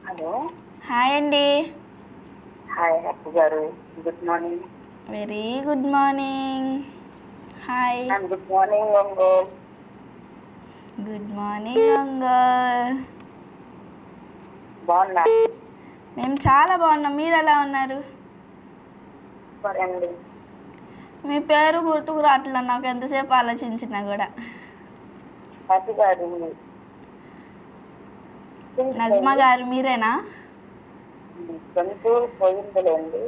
Hello. Hi అండి. Hi Happy గారు. Good morning. Very good morning. Hi. Good morning Ongole. Good morning uncle. బాగున్నా? మేము చాలా బాగున్నాం. మీరు ఎలా ఉన్నారు? సరేండి. మీ పేరు గుర్తుకు రావట్లే నాకు ఎంతసేపు ఆలోచించినా కూడా. హ్యాపీ గారు. నజ్మా గారు మీరేనా? సొంతూరు పోయిందిలేండి,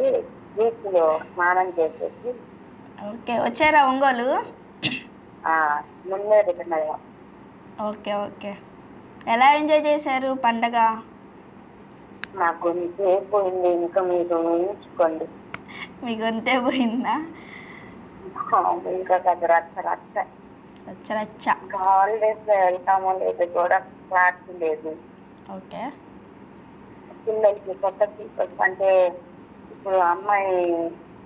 బీచ్లో స్నానం చేసేసి ఓకే, వచ్చారా ఒంగోలు? ముందే రిటర్న్ అయ్యాం. Okay okay. ఎలా ఎంజాయ్ చేశారు పండగ? నాకు అయిపోయింది, ఇంకా మీరు ఊహించుకోండి. మీ గొంతే పోయిందా? ఇంకా కదా రచ్చ రచ్చ. రచ్చ రచ్చ. ఇంకా హాలిడేస్లో వెళ్తామో లేదో కూడా క్లారిటీ లేదు. ఓకే. పిల్లలకి కొత్త టీచర్స్ అంటే ఇప్పుడు అమ్మాయి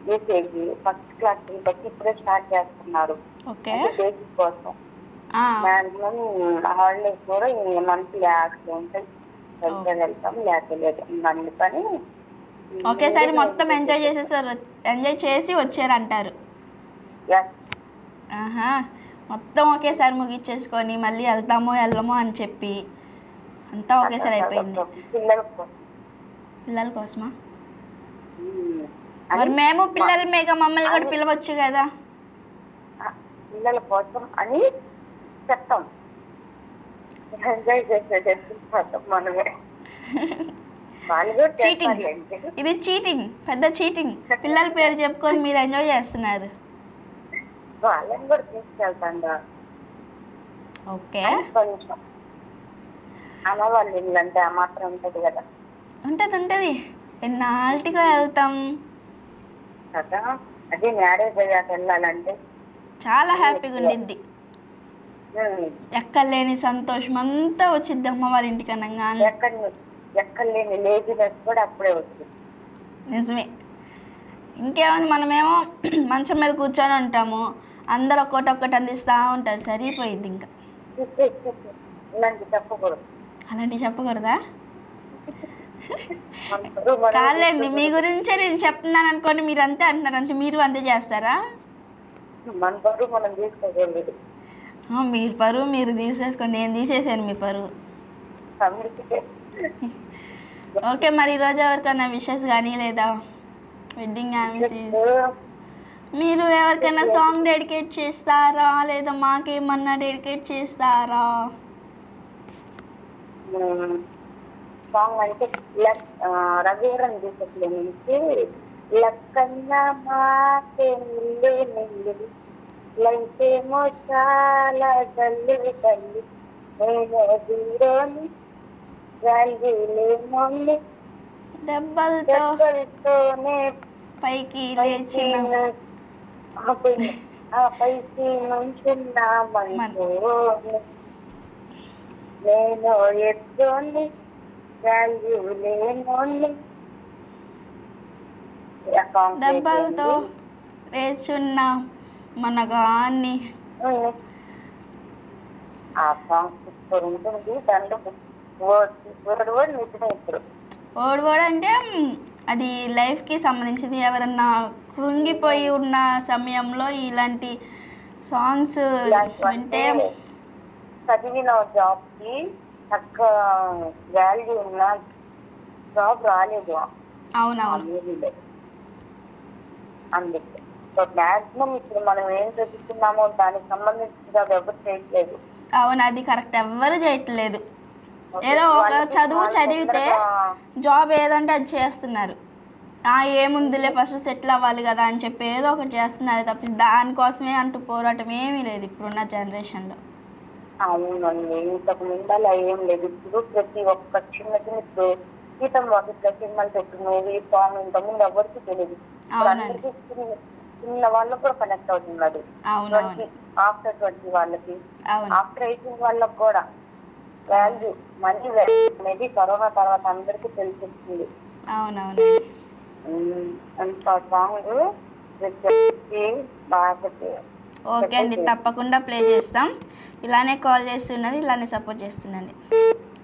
యూకేజీ ఫస్ట్ క్లాస్ టీచర్స్ ఇప్పుడే స్టార్ట్ చేస్తున్నారు. ఓకే. బేసిక్ కోసం మాక్సిమం హాలిడేస్ కూడా ఈ మంత్ లాస్ట్ ఉంటాయి. వెళ్తాం లేకపోతే అందుకని ఒకేసారి మొత్తం ఎంజాయ్ చేసేసారు, ఎంజాయ్ చేసి వచ్చారంటారు. ఆహా, మొత్తం ఒకేసారి ముగిచ్చేసుకొని మళ్ళీ వెళ్తామో వెళ్ళమో అని చెప్పి అంతా ఒకేసారి అయిపోయింది. పిల్లల కోసమా? మరి మేము పిల్లలమేగా, మమ్మల్ని కూడా పిలవచ్చు కదా. పిల్లల కోసం అని చెప్తాం, ఎంజాయ్ చేసేది మనమే. చీటింగ్, ఇది చీటింగ్, పెద్ద చీటింగ్. పిల్లల పేరు చెప్పుకొని మీరు ఎంజాయ్ చేస్తున్నారు. వాళ్ళని కూడా తీసుకెళ్తాంగా. ఓకే. కొంచెం అమ్మ వాళ్ళ ఇల్లు అంటే ఆ మాత్రం ఉంటుంది కదా. ఉంటుంది ఉంటుంది, ఎన్నాళ్ళుగా వెళ్తాం కదా. అదే మ్యారేజ్ అయ్యాక వెళ్ళాలంటే చాలా హ్యాపీగా ఉండిద్ది. ఎక్కలేని సంతోషం అంతా వచ్చిద్ది అమ్మ వాళ్ళ ఇంటికి అనగానే. ఎక్కలేని లేజినెస్ కూడా అప్పుడే వచ్చింది. నిజమే. ఇంకేముంది, మనమేమో మంచం మీద కూర్చొని ఉంటాము, అందరు ఒక్కొక్కటి అందిస్తూ ఉంటారు, సరిపోయిద్ది. ఇంకా చెప్పకూడదు. అలాంటివి చెప్పకూడదా? కాదులేండి, మీ గురించే నేను చెప్తున్నాను అనుకోండి, మీరు అంతే అంటున్నారు అంటే మీరు అంతే చేస్తారా? మన పరువు మనం తీసుకోకూడదు. మీరు పరువు మీరు తీసేసుకోండి, నేను తీసేసాను మీ పరువు. ఓకే, మరి ఈరోజు ఎవరికైనా విషెస్ కానీ లేదా వెడ్డింగ్ యానివర్సరీస్ మీరు ఎవరికైనా సాంగ్ డెడికేట్ చేస్తారా లేదా మాకేమన్నా డెడికేట్ చేస్తారా? సాంగ్ అంటే రఘువరన్ దీపక్లో నుంచి లక్కన్న మాటే నిల్లు నిల్లు లైఫ్ ఏమో చాలా తల్లి తల్లి నేను హీరోని వాల్యూలేమోని దెబ్బలతోనే పైకి లేచిన పైకి నుంచున్నామని నేను ఎత్తుని వాల్యూలేమోని దెబ్బలతో లేచున్న మనగాన్ని. ఆ సాంగ్ సూపర్ ఉంటుంది. దాంట్లో వర్డ్ నిజమే. ఇప్పుడు వర్డ్ అంటే అది లైఫ్కి సంబంధించింది. ఎవరన్నా కృంగిపోయి ఉన్న సమయంలో ఇలాంటి సాంగ్స్ వింటే చదివిన జాబ్కి తక్కువ వాల్యూ ఉన్న జాబ్ రాలేదు. అవునవును. అందుకే మ్యాక్సిమం ఇప్పుడు మనం ఏం చదువుతున్నామో దానికి సంబంధించిన జాబ్ ఎవరు చేయట్లేదు. అవును, అది కరెక్ట్, ఎవ్వరు చేయట్లేదు. ఏదో ఒక చదువు చదివితే జాబ్ ఏదంటే అది చేస్తున్నారు. ఏముందిలే ఫస్ట్ సెటిల్ అవ్వాలి కదా అని చెప్పి ఏదో ఒకటి చేస్తున్నారు తప్పి దానికోసమే అంటూ పోరాటం ఏమీ లేదు ఇప్పుడున్న జనరేషన్లో. అవునండి, ఇంతకు ముందు అలా ఏం లేదు. ఇప్పుడు ప్రతి ఒక్క చిన్న చిన్న గీతం వాకిట్లో సినిమాలు పెట్టిన మూవీ సాంగ్ ఇంతకుముందు ఎవరికి తెలియదు. అందరికీ చిన్న వాళ్ళకు కూడా కనెక్ట్ అవుతున్నది. ఆఫ్టర్ 20 వాళ్ళకి, ఆఫ్టర్ 18 వాళ్ళకి కూడా వాల్యూ, మనీ వాల్యూ అనేది కరోనా తర్వాత అందరికీ తెలిసిస్తుంది. అవునవును. అంత సాంగ్ బాగా. ఓకే అండి, తప్పకుండా ప్లే చేస్తాం. ఇలానే కాల్ చేస్తున్నారు, ఇలానే సపోర్ట్ చేస్తుండండి.